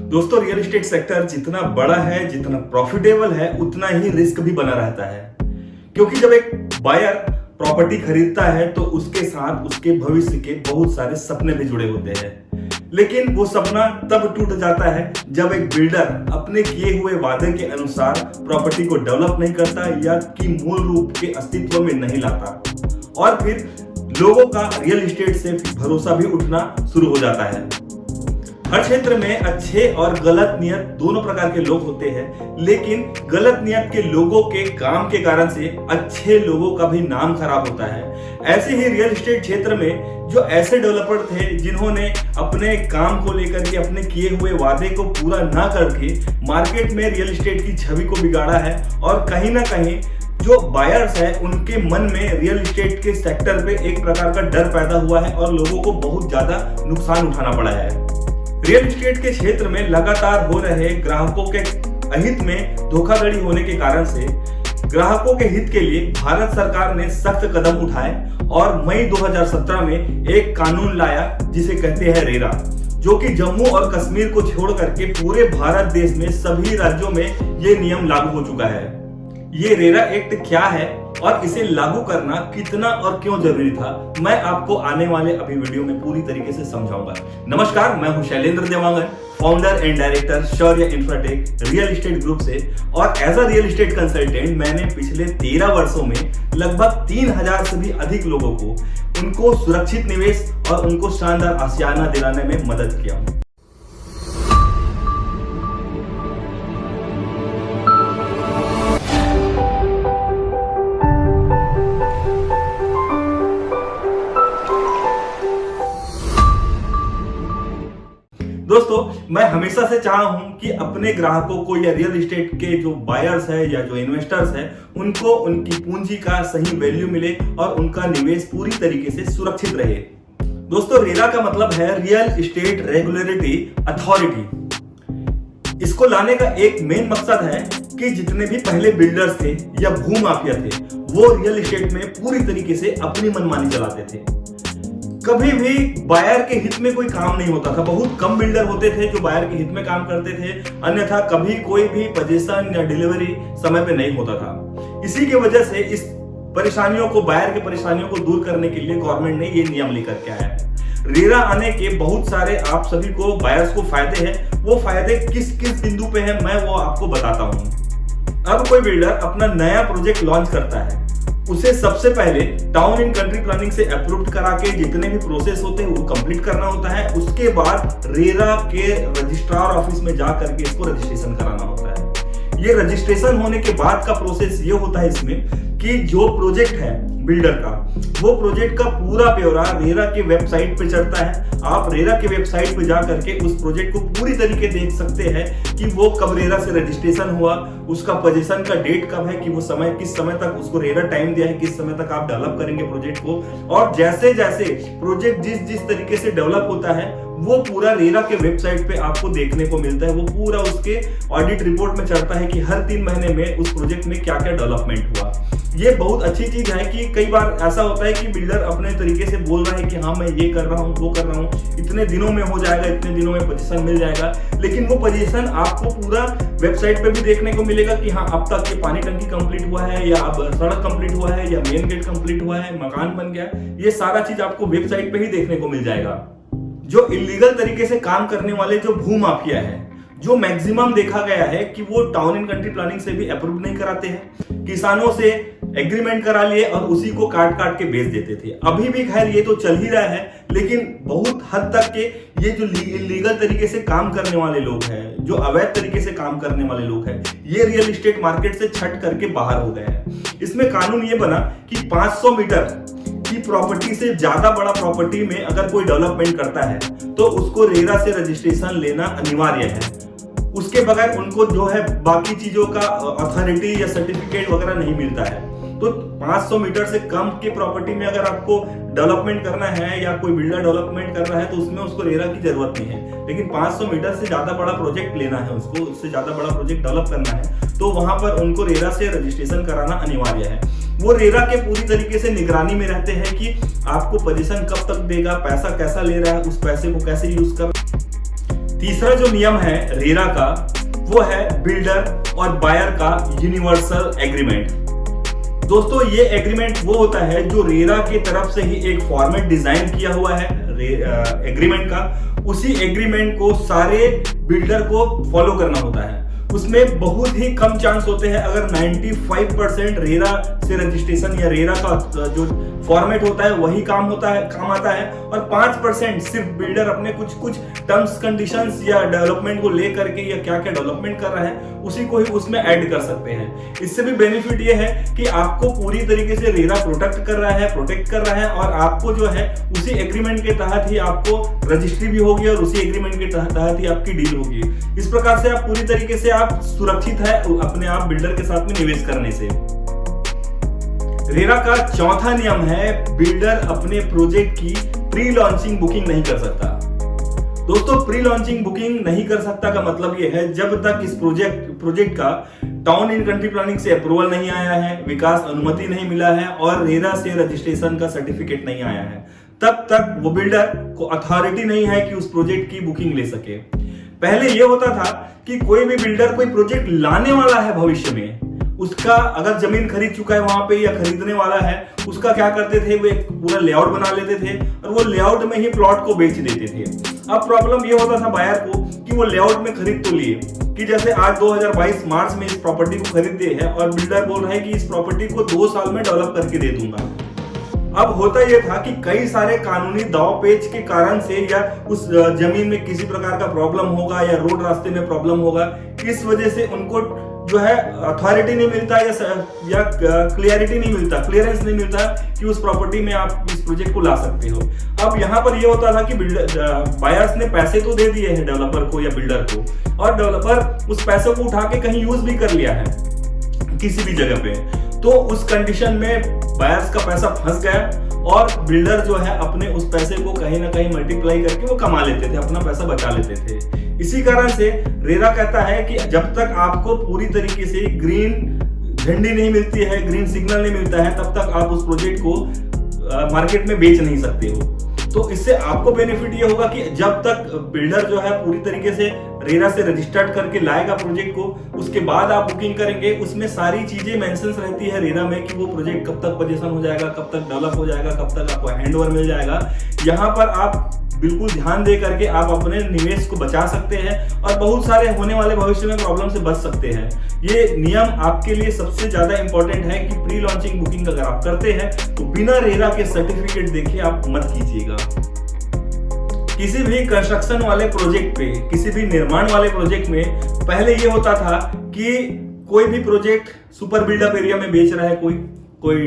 दोस्तों, real estate sector जितना बड़ा है, जितना प्रॉफिटेबल है, उतना ही रिस्क भी बना रहता है। क्योंकि जब एक बायर प्रॉपर्टी खरीदता है तो उसके साथ उसके भविष्य के बहुत सारे सपने भी जुड़े होते हैं। लेकिन वो सपना तब टूट जाता है जब एक बिल्डर अपने किए हुए वादे के अनुसार प्रॉपर्टी को डेवलप नहीं करता या कि मूल रूप के अस्तित्व में नहीं लाता, और फिर लोगों का रियल एस्टेट से भरोसा भी उठना शुरू हो जाता है। हर क्षेत्र में अच्छे और गलत नियत दोनों प्रकार के लोग होते हैं, लेकिन गलत नियत के लोगों के काम के कारण से अच्छे लोगों का भी नाम खराब होता है। ऐसे ही रियल एस्टेट क्षेत्र में जो ऐसे डेवलपर थे जिन्होंने अपने काम को लेकर के अपने किए हुए वादे को पूरा ना करके मार्केट में रियल एस्टेट की छवि को बिगाड़ा है, और कहीं ना कहीं जो बायर्स है उनके मन में रियल एस्टेट के सेक्टर पे एक प्रकार का डर पैदा हुआ है और लोगों को बहुत ज्यादा नुकसान उठाना पड़ा है। रियल एस्टेट के क्षेत्र में लगातार हो रहे ग्राहकों के अहित में धोखाधड़ी होने के कारण से ग्राहकों के हित के लिए भारत सरकार ने सख्त कदम उठाए और मई 2017 में एक कानून लाया जिसे कहते हैं रेरा, जो कि जम्मू और कश्मीर को छोड़ करके पूरे भारत देश में सभी राज्यों में ये नियम लागू हो चुका है। ये रेरा एक्ट क्या है और इसे लागू करना कितना और क्यों जरूरी था, मैं आपको आने वाले अभी वीडियो में पूरी तरीके से समझाऊंगा। नमस्कार, मैं हूं Shailendra Dewangan, founder and director Shaurya Infratech real estate group से, और as a real estate consultant मैंने पिछले 13 वर्षों में लगभग 3000 से भी अधिक लोगों को उनको सुरक्षित निवेश और उनको शानदार आशियाना दिलाने में मदद किया हूं। दोस्तों, मैं हमेशा से चाहा हूं कि अपने ग्राहकों को या रियल एस्टेट के जो बायर्स है या जो इन्वेस्टर्स है उनको उनकी पूंजी का सही वैल्यू मिले और उनका निवेश पूरी तरीके से सुरक्षित रहे। दोस्तों, रेरा का मतलब है रियल एस्टेट रेगुलेटरी अथॉरिटी। इसको लाने का एक मेन मकसद है कि जितने भी पहले बिल्डर्स थे या भूमाफिया थे वो रियल एस्टेट में पूरी तरीके से अपनी मनमानी चलाते थे। कभी भी बायर के हित में कोई काम नहीं होता था। बहुत कम बिल्डर होते थे जो बायर के हित में काम करते थे, अन्यथा कभी कोई भी पोजीशन या डिलीवरी समय पे नहीं होता था। इसी की वजह से इस परेशानियों को, बायर के परेशानियों को दूर करने के लिए गवर्नमेंट ने ये नियम लेकर के आया है। रेरा आने के बहुत सारे आप सभी को, बायर्स को फायदे हैं। वो फायदे किस किस बिंदु पे हैं मैं वो आपको बताता हूं। अब कोई बिल्डर अपना नया प्रोजेक्ट लॉन्च करता है, उसे सबसे पहले टाउन एंड कंट्री प्लानिंग से अप्रूव्ड करा के जितने भी प्रोसेस होते हैं वो कंप्लीट करना होता है। उसके बाद रेरा के रजिस्ट्रार ऑफिस में जा करके इसको रजिस्ट्रेशन कराना होता है। ये रजिस्ट्रेशन होने के बाद का प्रोसेस ये होता है इसमें कि जो प्रोजेक्ट है बिल्डर का, वो प्रोजेक्ट का पूरा ब्यौरा रेरा के वेबसाइट पे चढ़ता है। आप रेरा के वेबसाइट पे जा करके उस प्रोजेक्ट को पूरी तरीके देख सकते हैं कि वो कब रेरा से रजिस्ट्रेशन हुआ, उसका पोजीशन का डेट कब है, कि वो समय किस समय तक उसको रेरा टाइम दिया है, किस समय तक आप डेवलप करेंगे प्रोजेक्ट को। और जैसे जैसे प्रोजेक्ट जिस जिस तरीके से डेवलप होता है वो पूरा रेरा के वेबसाइट पे आपको देखने को मिलता है। वो पूरा उसके ऑडिट रिपोर्ट में चढ़ता है कि हर 3 महीने में उस प्रोजेक्ट में क्या क्या डेवलपमेंट हुआ। ये बहुत अच्छी चीज है कि कई बार ऐसा होता है कि बिल्डर अपने तरीके से बोल रहा है कि हाँ मैं ये कर रहा हूँ, वो कर रहा हूँ, इतने दिनों में हो जाएगा, इतने दिनों में पोजीशन मिल जाएगा, लेकिन वो पोजीशन आपको पूरा वेबसाइट पे भी देखने को मिलेगा कि हाँ अब तक ये पानी टंकी कंप्लीट हुआ है, या अब सड़क कंप्लीट हुआ है, या मेन गेट कंप्लीट हुआ है, मकान बन गया। ये सारा चीज आपको वेबसाइट पे ही देखने को मिल जाएगा। जो इलीगल तरीके से काम करने वाले जो भूमाफिया है, जो मैक्सिमम देखा गया है कि वो टाउन एंड कंट्री प्लानिंग से भी अप्रूव नहीं कराते हैं, किसानों से एग्रीमेंट करा लिए और उसी को काट काट के बेच देते थे। अभी भी खैर ये तो चल ही रहा है, लेकिन बहुत हद तक के ये जो इलीगल तरीके से काम करने वाले लोग हैं, जो अवैध तरीके से काम करने वाले लोग हैं, ये रियल एस्टेट मार्केट से छट करके बाहर हो गए हैं। इसमें कानून ये बना कि 500 मीटर की प्रॉपर्टी से ज्यादा बड़ा प्रॉपर्टी में अगर कोई डेवलपमेंट करता है तो उसको रेरा से रजिस्ट्रेशन लेना अनिवार्य है। उसके बगैर उनको जो है बाकी चीजों का अथॉरिटी या सर्टिफिकेट वगैरह नहीं मिलता है। तो 500 मीटर से कम की प्रॉपर्टी में अगर आपको डेवलपमेंट करना है या कोई बिल्डर डेवलपमेंट कर रहा है तो उसमें उसको रेरा की जरूरत नहीं है। लेकिन 500 मीटर से ज्यादा बड़ा प्रोजेक्ट लेना है, उसको उससे ज्यादा बड़ा प्रोजेक्ट डेवलप करना है, तो वहां पर उनको रेरा से रजिस्ट्रेशन कराना अनिवार्य है। वो रेरा के पूरी तरीके से निगरानी में रहते हैं कि आपको पोजीशन कब तक देगा, पैसा कैसा ले रहा है, उस पैसे को कैसे यूज कर। तीसरा जो नियम है रेरा का, वो है बिल्डर और बायर का यूनिवर्सल एग्रीमेंट। दोस्तों ये एग्रीमेंट वो होता है जो रेरा की तरफ से ही एक फॉर्मेट डिजाइन किया हुआ है एग्रीमेंट का, उसी एग्रीमेंट को सारे बिल्डर को फॉलो करना होता है। उसमें बहुत ही कम चांस होते हैं, अगर 95% रेरा से रजिस्ट्रेशन या रेरा का जो फॉर्मेट होता है वही काम आता है, और 5% सिर्फ बिल्डर अपने कुछ टर्म्स कंडीशंस या डेवलपमेंट को लेकर के या क्या क्या डेवलपमेंट कर रहा है उसी को ही उसमें ऐड कर सकते हैं। इससे भी बेनिफिट ये है कि आपको पूरी तरीके से रेरा प्रोटेक्ट कर रहा है और आपको जो है उसी एग्रीमेंट के तहत ही आपको रजिस्ट्री भी होगी और उसी एग्रीमेंट के तहत ही आपकी डील होगी। इस प्रकार से आप पूरी तरीके से आप सुरक्षित है अपने आप बिल्डर के साथ में निवेश करने से। रेरा का चौथा नियम है बिल्डर अपने प्रोजेक्ट की प्री लॉन्चिंग बुकिंग नहीं कर सकता। दोस्तों प्री लॉन्चिंग बुकिंग नहीं कर सकता का मतलब यह है जब तक इस प्रोजेक्ट का टाउन इन कंट्री प्लानिंग से अप्रूवल नहीं आया है, विकास अनुमति नहीं मिला है और रेरा से रजिस्ट्रेशन का सर्टिफिकेट नहीं आया है, तब तक वो बिल्डर को अथॉरिटी नहीं है कि उस प्रोजेक्ट की बुकिंग ले सके। पहले यह होता था कि कोई भी बिल्डर कोई प्रोजेक्ट लाने वाला है भविष्य में, उसका अगर जमीन खरीद चुका है वहां पे या खरीदने वाला है, उसका क्या करते थे, वो एक पूरा लेआउट बना लेते थे और वो लेआउट में ही प्लॉट को बेच देते थे। अब प्रॉब्लम ये होता था बायर को कि वो लेआउट में खरीद तो लिए कि जैसे आज 2022 मार्च में इस प्रॉपर्टी को खरीदे हैं और बिल्डर बोल रहा है कि इस प्रॉपर्टी को 2 साल में डेवलप करके दे दूंगा। अब होता यह था कि कई सारे कानूनी दाव पेच के कारण से या उस जमीन में किसी प्रकार का प्रॉब्लम होगा या रोड रास्ते में प्रॉब्लम होगा, इस वजह से उनको जो है अथॉरिटी नहीं मिलता या क्लियरेंस नहीं मिलता कि उस प्रॉपर्टी में आप इस प्रोजेक्ट को ला सकते हो। अब यहाँ पर ये होता था कि बायर्स ने पैसे तो दे दिए हैं डेवलपर को या बिल्डर को, और डेवलपर उस पैसे को उठा के कहीं यूज भी कर लिया है किसी भी जगह पे, तो उस कंडीशन में बायर्स का पैसा फंस गया और बिल्डर जो है अपने उस पैसे को कहीं ना कहीं मल्टीप्लाई करके वो कमा लेते थे, अपना पैसा बचा लेते थे। इसी कारण से रेरा कहता है कि जब तक आपको पूरी तरीके से ग्रीन झंडी नहीं मिलती है, ग्रीन सिग्नल नहीं मिलता है, तब तक आप उस प्रोजेक्ट को मार्केट में बेच नहीं सकते हो। तो इससे आपको बेनिफिट ये होगा कि जब तक बिल्डर जो है पूरी तरीके से रेरा से रजिस्टर्ड करके लाएगा प्रोजेक्ट को, उसके बाद आप बुकिंग करेंगे, उसमें सारी चीजें मेंशंस रहती है रेरा में कि वो प्रोजेक्ट कब तक पोजीशन हो जाएगा, कब तक डेवलप हो जाएगा, कब तक आपको हैंडओवर मिल जाएगा। यहाँ पर आप बिल्कुल ध्यान दे करके आप अपने निवेश को बचा सकते हैं और बहुत सारे होने वाले भविष्य में प्रॉब्लम से बच सकते हैं। ये नियम आपके लिए सबसे ज्यादा इंपॉर्टेंट है कि प्री लॉन्चिंग बुकिंग अगर आप करते हैं तो बिना रेरा के सर्टिफिकेट देखे आप मत कीजिएगा। किसी भी कंस्ट्रक्शन वाले प्रोजेक्ट पे, किसी भी निर्माण वाले प्रोजेक्ट में पहले ये होता था कि कोई भी प्रोजेक्ट सुपर बिल्डअप एरिया में बेच रहा है, कोई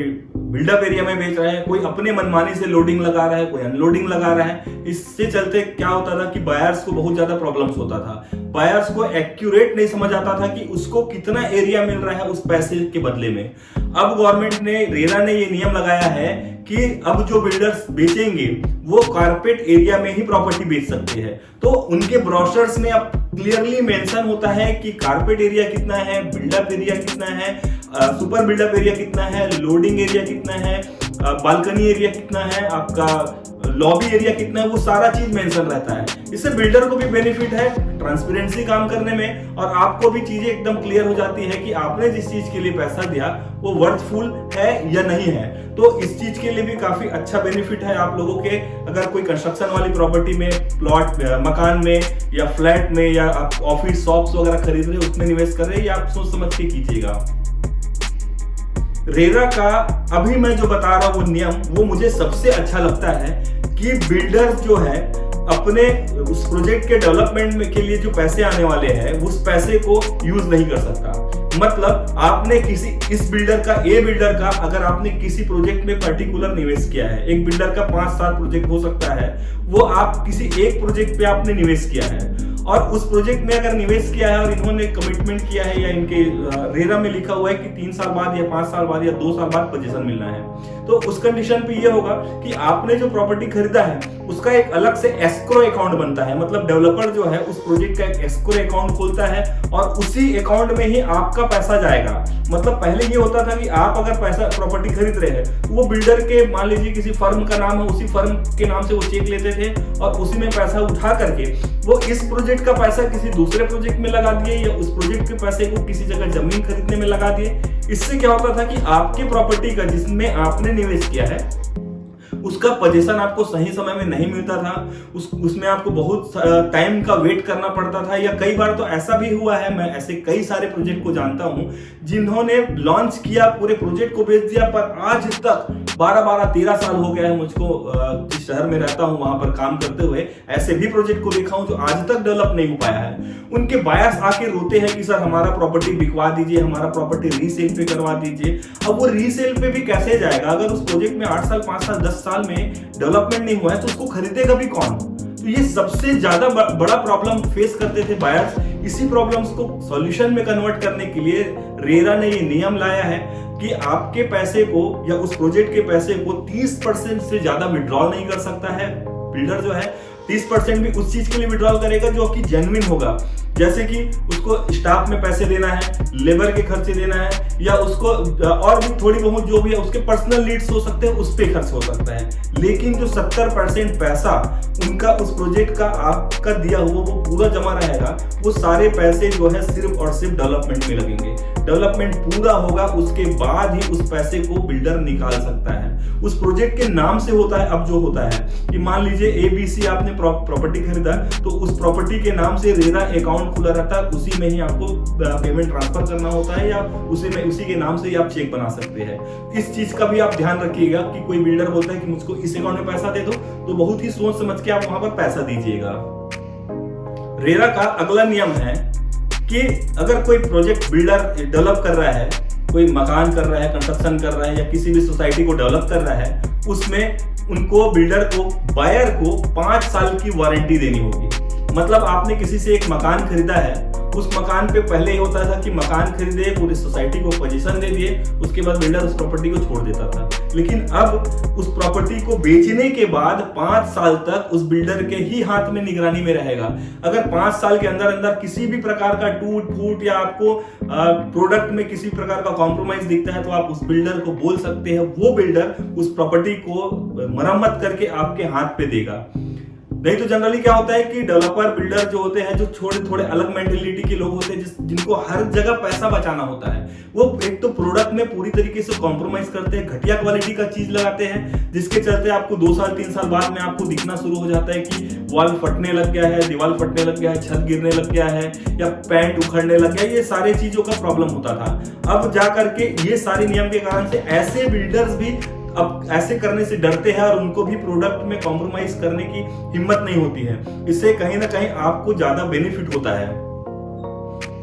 बिल्डअप एरिया में बेच रहा है, कोई अपने मनमानी से लोडिंग लगा रहा है, कोई अनलोडिंग लगा रहा है। इससे चलते क्या होता था कि बायर्स को बहुत ज्यादा प्रॉब्लम्स होता था। बायर्स को एक्यूरेट नहीं समझ आता था कि उसको कितना एरिया मिल रहा है उस पैसे के बदले में। अब गवर्नमेंट ने, रेरा ने ये नियम लगाया है कि अब जो बिल्डर्स बेचेंगे वो कारपेट एरिया में ही प्रॉपर्टी बेच सकते हैं। तो उनके ब्रोशर्स में अब क्लियरली मेंशन होता है कि कारपेट एरिया कितना है, बिल्डअप एरिया कितना है, सुपर बिल्डअप एरिया कितना है, लोडिंग एरिया कितना है, बालकनी एरिया कितना है, आपका लॉबी एरिया कितना है, वो सारा चीज मेंशन रहता है। इससे बिल्डर को भी बेनिफिट है ट्रांसपेरेंसी काम करने में और आपको भी चीजें एकदम क्लियर हो जाती है कि आपने जिस चीज के लिए पैसा दिया वो वर्थफुल है या नहीं है। तो इस चीज के लिए भी काफी अच्छा बेनिफिट है आप लोगों के। अगर कोई कंस्ट्रक्शन वाली प्रॉपर्टी में, प्लॉट मकान में या फ्लैट में या आप ऑफिस शॉप्स वगैरह खरीद रहे, उसमें निवेश कर रहे, या आप सोच समझ के कीजिएगा। रेरा का अभी मैं जो बता रहा हूं वो नियम, वो मुझे सबसे अच्छा लगता है कि बिल्डर जो है अपने उस प्रोजेक्ट के डेवलपमेंट में के लिए जो पैसे आने वाले हैं उस पैसे को यूज नहीं कर सकता। मतलब आपने इस बिल्डर का, ए बिल्डर का, अगर आपने किसी प्रोजेक्ट में पर्टिकुलर निवेश किया है, एक बिल्डर का 5-7 प्रोजेक्ट हो सकता है, वो आप किसी एक प्रोजेक्ट पे आपने निवेश किया है और उस प्रोजेक्ट में अगर निवेश किया है और इन्होंने कमिटमेंट किया है या इनके रेरा में लिखा हुआ है कि 3 साल बाद या 5 साल बाद या 2 साल बाद पोजीशन मिलना है, तो उस कंडीशन पे ये होगा कि आपने जो प्रॉपर्टी खरीदा है उसका एक अलग से एस्क्रो अकाउंट बनता है। मतलब डेवलपर जो है उस प्रोजेक्ट का एक एस्क्रो अकाउंट खोलता है और उसी अकाउंट में ही आपका पैसा जाएगा। मतलब पहले ये होता था कि आप अगर पैसा प्रॉपर्टी खरीद रहे हैं तो वो बिल्डर के, मान लीजिए किसी फर्म का नाम है, उसी फर्म के नाम से वो चेक लेते थे और उसी में पैसा उठा करके वो इस प्रोजेक्ट का पैसा किसी दूसरे प्रोजेक्ट में लगा दिए या उस प्रोजेक्ट के पैसे को किसी जगह जमीन खरीदने में लगा दिए। इससे क्या होता था कि आपकी प्रॉपर्टी का जिसमें आपने निवेश किया है उसका पोजीशन आपको सही समय में नहीं मिलता था, उसमें आपको बहुत टाइम का वेट करना पड़ता था। या कई बार तो ऐसा भी हुआ है, मैं ऐसे कई सारे प्रोजेक्ट को जानता हूं जिन्होंने लॉन्च किया, पूरे प्रोजेक्ट को बेच दिया, पर आज तक 12-13 साल हो गया है मुझको जिस शहर में रहता हूं वहां पर काम करते हुए ऐसे भी प्रोजेक्ट को देखा हूं जो आज तक डेवलप नहीं हो पाया है। उनके बायर्स आके रोते हैं कि सर हमारा प्रॉपर्टी बिकवा दीजिए, हमारा प्रॉपर्टी रीसेल पे करवा दीजिए। अब वो रीसेल पे भी कैसे जाएगा? अगर उस प्रोजेक्ट में 8 साल 5 साल 10 साल में डेवलपमेंट नहीं हुआ है तो उसको खरीदेगा भी कौन? तो ये सबसे ज्यादा बड़ा प्रॉब्लम फेस करते थे बायर्स। इसी प्रॉब्लम्स को सॉल्यूशन में कन्वर्ट करने के लिए रेरा ने ये नियम लाया है कि आपके पैसे को या उस प्रोजेक्ट के पैसे को 30% से ज्यादा विड्रॉल नहीं कर सकता है बिल्डर जो है। 30% भी उस चीज के लिए विड्रॉल करेगा जो कि जेन्युइन होगा, जैसे कि उसको स्टाफ में पैसे देना है, लेबर के खर्चे देना है, या उसको और भी थोड़ी बहुत जो भी है उसके पर्सनल नीड्स हो सकते हैं उस पे खर्च हो सकता है। लेकिन जो 70% पैसा उनका उस प्रोजेक्ट का आपका दिया हुआ वो पूरा जमा रहेगा, वो सारे पैसे जो है सिर्फ और सिर्फ डेवलपमेंट में लगेंगे। डेवलपमेंट पूरा होगा उसके बाद ही उस पैसे को बिल्डर निकाल सकता है। उस प्रोजेक्ट के नाम से होता है। अब जो होता है कि मान लीजिए ABC आपने प्रॉपर्टी खरीदा तो उस प्रॉपर्टी के नाम से रेरा अकाउंट खुला रहता है, उसी में ही आपको पेमेंट ट्रांसफर करना होता है या उसी के नाम से ही आप चेक बना सकते हैं। इस चीज का भी आप ध्यान रखिएगा कि कोई बिल्डर बोलता है कि मुझको इस अकाउंट में पैसा दे दो, तो बहुत ही सोच समझ के आप वहां पर पैसा दीजिएगा। रेरा का अगला नियम है कि अगर कोई प्रोजेक्ट बिल्डर डेवलप कर रहा है, कोई मकान कर रहा है, कंस्ट्रक्शन कर रहा है या किसी भी सोसाइटी को डेवलप कर रहा है, उसमें उनको बिल्डर को, बायर को 5 साल की वारंटी देनी होगी। मतलब आपने किसी से एक मकान खरीदा है, उस मकान पे पहले ही होता था कि मकान खरीदे, पूरी सोसाइटी को पोजीशन दे दिए, उसके बाद बिल्डर उस प्रॉपर्टी को छोड़ देता था। लेकिन अब उस प्रॉपर्टी को बेचने के बाद 5 साल तक उस बिल्डर के ही हाथ में निगरानी में रहेगा। अगर 5 साल के अंदर अंदर किसी भी प्रकार का टूट फूट या आपको प्रोडक्ट में किसी प्रकार का कॉम्प्रोमाइज दिखता है तो आप उस बिल्डर को बोल सकते हैं, वो बिल्डर उस प्रॉपर्टी को मरम्मत करके आपके हाथ पे देगा। नहीं तो जनरली क्या होता है कि डेवलपर बिल्डर जो होते हैं, जो थोड़े अलग मेंटेलिटी के लोग होते हैं, जिनको हर जगह पैसा बचाना होता है, वो एक तो प्रोडक्ट में पूरी तरीके से कॉम्प्रोमाइज करते हैं, घटिया क्वालिटी का चीज लगाते हैं, जिसके चलते आपको 2 साल 3 साल बाद में आपको दिखना शुरू हो जाता है कि वॉल फटने लग गया है, दीवार फटने लग गया है, छत गिरने लग गया है या पेंट उखड़ने लग गया है। ये सारे चीजों का प्रॉब्लम होता था। अब जा करके ये सारे नियम के कारण से ऐसे बिल्डर्स भी अब ऐसे करने से डरते हैं और उनको भी प्रोडक्ट में कॉम्प्रोमाइज करने की हिम्मत नहीं होती है। इससे कहीं ना कहीं आपको ज्यादा बेनिफिट होता है।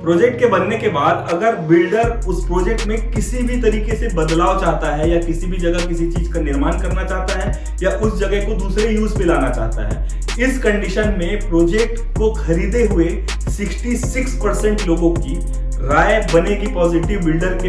प्रोजेक्ट के बनने के बाद अगर बिल्डर उस प्रोजेक्ट में किसी भी तरीके से बदलाव चाहता है या किसी भी जगह किसी चीज का निर्माण करना चाहता है या उस जगह को दूसरे यूज पे लाना चाहता है, इस कंडीशन में प्रोजेक्ट को खरीदे हुए 66% लोगों की राय बनेगी पॉजिटिव बिल्डर के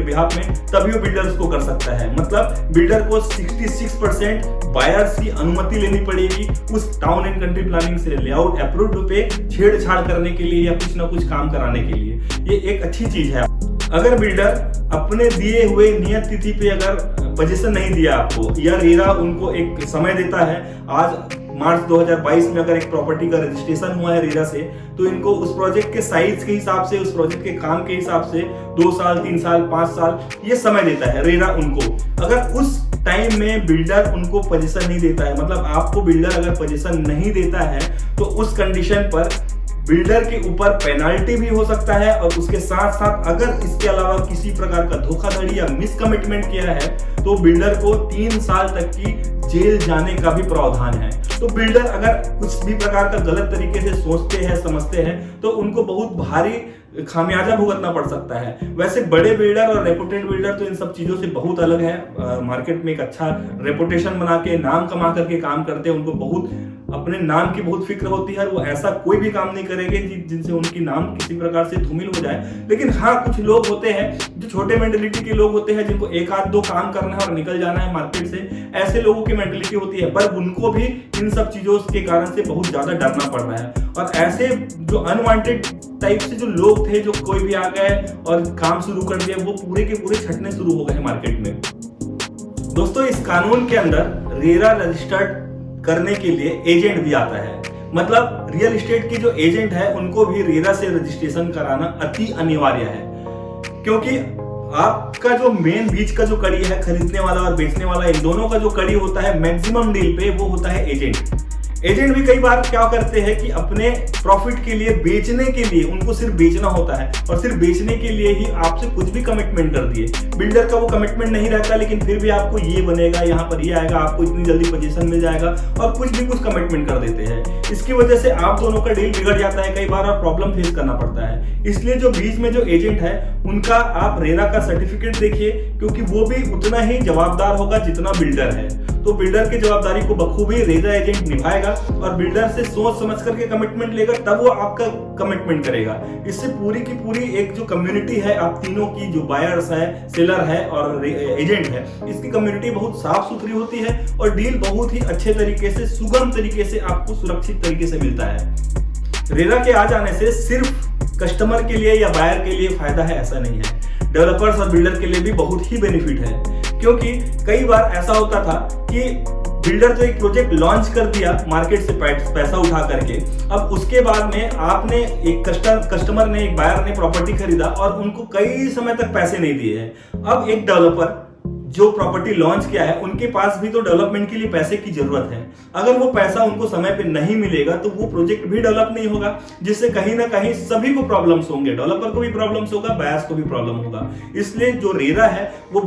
बिहाफ में, तभी वो बिल्डर उसको कर सकता है। मतलब बिल्डर को 66% बायर्स की अनुमति लेनी पड़ेगी उस टाउन एंड कंट्री प्लानिंग से लेआउट अप्रूव्ड पे छेड़छाड़ करने के लिए या कुछ ना कुछ काम कराने के लिए। ये एक अच्छी चीज है। अगर बिल्डर अपने दिए हुए नियत तिथि पे अगर पोजीशन नहीं दिया आपको, या रेरा उनको एक समय देता है, आज मार्च 2022 में अगर एक प्रॉपर्टी का रजिस्ट्रेशन हुआ है रेरा से, तो इनको उस प्रोजेक्ट के साइज के हिसाब से, उस प्रोजेक्ट के काम के हिसाब से 2 साल 3 साल 5 साल ये समय देता है रेरा उनको। अगर उस टाइम में बिल्डर उनको पोजीशन नहीं देता है, मतलब आपको बिल्डर अगर पोजीशन नहीं देता है, तो उस कंडीशन पर बिल्डर के ऊपर पेनाल्टी भी हो सकता है, और उसके साथ साथ अगर इसके अलावा किसी प्रकार का धोखाधड़ी या मिसकमिटमेंट किया है तो बिल्डर को 3 साल तक की जेल जाने का भी प्रावधान है। तो बिल्डर अगर कुछ भी प्रकार का गलत तरीके से सोचते हैं, समझते हैं, तो उनको बहुत भारी खामियाजा भुगतना पड़ सकता है। वैसे बड़े बिल्डर और रेपुटेड बिल्डर तो इन सब चीजों से बहुत अलग है। मार्केट में एक अच्छा रेपुटेशन बना के नाम कमा करके काम करते हैं, उनको बहुत अपने नाम की बहुत फिक्र होती है, वो ऐसा कोई भी काम नहीं करेंगे जिनसे उनकी नाम किसी प्रकार से धूमिल हो जाए। लेकिन हाँ, कुछ लोग होते हैं जो छोटे मेंटेलिटी के लोग होते हैं, जिनको एक आध दो काम करना है और निकल जाना है मार्केट से, ऐसे लोगों की मेंटेलिटी होती है, पर उनको भी इन सब चीजों के कारण से बहुत ज्यादा डरना पड़ रहा है। और ऐसे जो अनवांटेड टाइप से जो लोग थे, जो कोई भी आ गए और काम शुरू कर दिया, वो पूरे के पूरे छटने शुरू हो गए मार्केट में। दोस्तों, इस कानून के अंदर रेरा रजिस्टर्ड करने के लिए एजेंट भी आता है। मतलब रियल एस्टेट की जो एजेंट है, उनको भी रेरा से रजिस्ट्रेशन कराना अति अनिवार्य है, क्योंकि आपका जो मेन बीच का जो कड़ी है, खरीदने वाला और बेचने वाला, इन दोनों का जो कड़ी होता है मैक्सिमम डील पे, वो होता है एजेंट। एजेंट भी कई बार क्या करते हैं कि अपने प्रॉफिट के लिए, बेचने के लिए, उनको सिर्फ बेचना होता है और सिर्फ बेचने के लिए ही आपसे कुछ भी कमिटमेंट कर दिए। बिल्डर का वो कमिटमेंट नहीं रहता, लेकिन फिर भी आपको ये बनेगा, यहाँ पर ये आएगा, आपको इतनी जल्दी पोजीशन मिल जाएगा, और कुछ भी कुछ कमिटमेंट कर देते हैं। इसकी वजह से आप दोनों का डील बिगड़ जाता है कई बार और प्रॉब्लम फेस करना पड़ता है। इसलिए जो बीच में जो एजेंट है, उनका आप रेरा का सर्टिफिकेट देखिए, क्योंकि वो भी उतना ही जवाबदार होगा जितना बिल्डर है। तो बिल्डर की जवाबदारी को बखूबी रेरा एजेंट निभाएगा और बिल्डर से सोच समझ करके कमिटमेंट लेगा, तब वो आपका कमिटमेंट करेगा। इससे पूरी की पूरी एक जो कम्युनिटी है, आप तीनों की, जो बायर्स है, सेलर है और एजेंट है, इसकी कम्युनिटी बहुत साफ सुथरी होती है और डील बहुत ही अच्छे तरीके से, सुगम तरीके से, आपको सुरक्षित तरीके से मिलता है। रेरा के आ जाने से सिर्फ कस्टमर के लिए या बायर के लिए फायदा है ऐसा नहीं है, डेवलपर्स और बिल्डर के लिए भी बहुत ही बेनिफिट है। क्योंकि कई बार ऐसा होता था कि बिल्डर तो एक प्रोजेक्ट लॉन्च कर दिया मार्केट से पैसा उठा करके, अब उसके बाद में आपने एक कस्टमर ने, एक बायर ने प्रॉपर्टी खरीदा और उनको कई समय तक पैसे नहीं दिए हैं। अब एक डेवलपर जो प्रॉपर्टी लॉन्च किया है, उनके पास भी तो डेवलपमेंट के लिए पैसे की जरूरत है। अगर वो पैसा उनको समय पे नहीं मिलेगा तो वो प्रोजेक्ट भी डेवलप नहीं होगा, जिससे कहीं ना कहीं सभी को प्रॉब्लम्स होंगे, डेवलपर को भी प्रॉब्लम्स होगा, बायर्स को भी प्रॉब्लम होगा। इसलिए जो रेरा है वो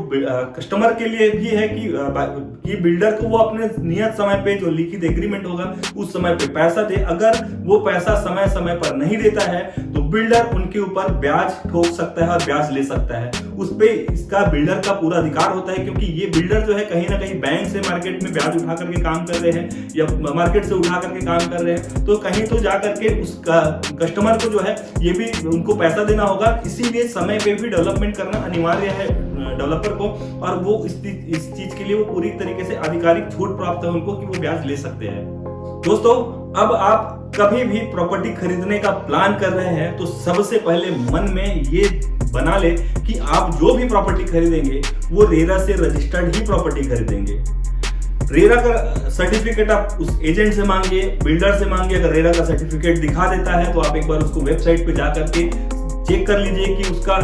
कस्टमर के लिए भी है कि बिल्डर को वो अपने नियत समय पे जो लिखित एग्रीमेंट होगा उस समय पे पैसा दे। अगर वो पैसा समय समय पर नहीं देता है तो बिल्डर उनके ऊपर ब्याज ठोक सकता है और ब्याज ले सकता है। उस पे इसका बिल्डर का पूरा अधिकार होता है, क्योंकि ये बिल्डर जो है कहीं ना कहीं बैंक से मार्केट में ब्याज उठा करके काम कर रहे हैं या मार्केट से उठा करके काम कर रहे हैं, तो कहीं तो जा करके उसका कस्टमर को जो है ये भी उनको पैसा देना होगा। इसीलिए समय पे भी डेवलपमेंट करना अनिवार्य है डेवलपर को, और वो इस चीज के लिए वो पूरी तरीके से आधिकारिक छूट प्राप्त है उनको कि वो ब्याज ले सकते हैं। दोस्तों, अब आप कभी भी प्रॉपर्टी खरीदने का प्लान कर रहे हैं तो सबसे पहले मन में ये बना ले कि आप जो भी प्रॉपर्टी खरीदेंगे वो रेरा से रजिस्टर्ड ही प्रॉपर्टी खरीदेंगे। रेरा का सर्टिफिकेट आप उस एजेंट से मांगिए, बिल्डर से मांगिए। अगर रेरा का सर्टिफिकेट दिखा देता है तो आप एक बार उसको वेबसाइट पे जा करके चेक कर लीजिए कि उसका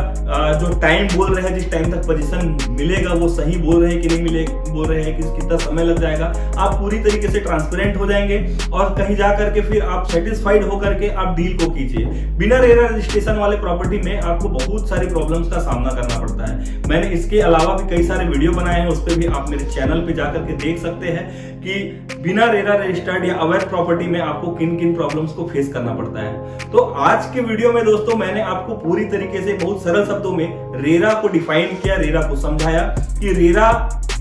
जो टाइम बोल रहे हैं, जिस टाइम तक पोजीशन मिलेगा, वो सही बोल रहे हैं कि नहीं मिले, बोल रहे हैं कि कितना समय लग जाएगा। आप पूरी तरीके से ट्रांसपेरेंट हो जाएंगे और कहीं जा करके फिर आप सेटिस्फाइड होकर के आप डील को कीजिए। बिना रेरा रजिस्ट्रेशन वाले प्रॉपर्टी में आपको बहुत सारी प्रॉब्लम्स का सामना करना पड़ता है। मैंने इसके अलावा भी कई सारे वीडियो बनाए हैं, उस पर भी आप मेरे चैनल पे जाकर के देख सकते हैं कि बिना रेरा रजिस्टर्ड या अवैध प्रॉपर्टी में आपको किन किन प्रॉब्लम्स को फेस करना पड़ता है। तो आज के वीडियो में दोस्तों मैंने आपको पूरी तरीके से बहुत सरल शब्दों में रेरा को डिफाइन किया, रेरा को समझाया कि रेरा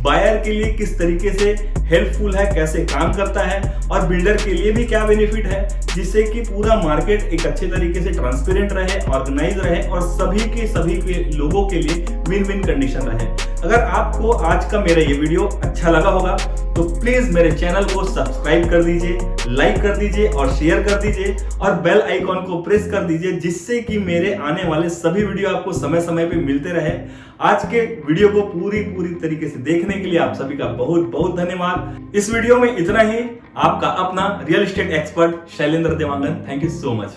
बायर के लिए किस तरीके से हेल्पफुल है, कैसे काम करता है, और बिल्डर के लिए भी क्या बेनिफिट है, जिससे कि पूरा मार्केट एक अच्छे तरीके से ट्रांसपेरेंट रहे, ऑर्गेनाइज रहे और सभी के लोगों के लिए विन विन कंडीशन रहे। अगर आपको आज का मेरा ये वीडियो अच्छा लगा होगा तो प्लीज मेरे चैनल को सब्सक्राइब कर दीजिए, लाइक कर दीजिए और शेयर कर दीजिए और बेल आइकॉन को प्रेस कर दीजिए, जिससे कि मेरे आने वाले सभी वीडियो आपको समय समय पे मिलते रहे। आज के वीडियो को पूरी तरीके से देखने के लिए आप सभी का बहुत बहुत धन्यवाद। इस वीडियो में इतना ही। आपका अपना real estate expert Shailendra Dewangan. Thank you so much.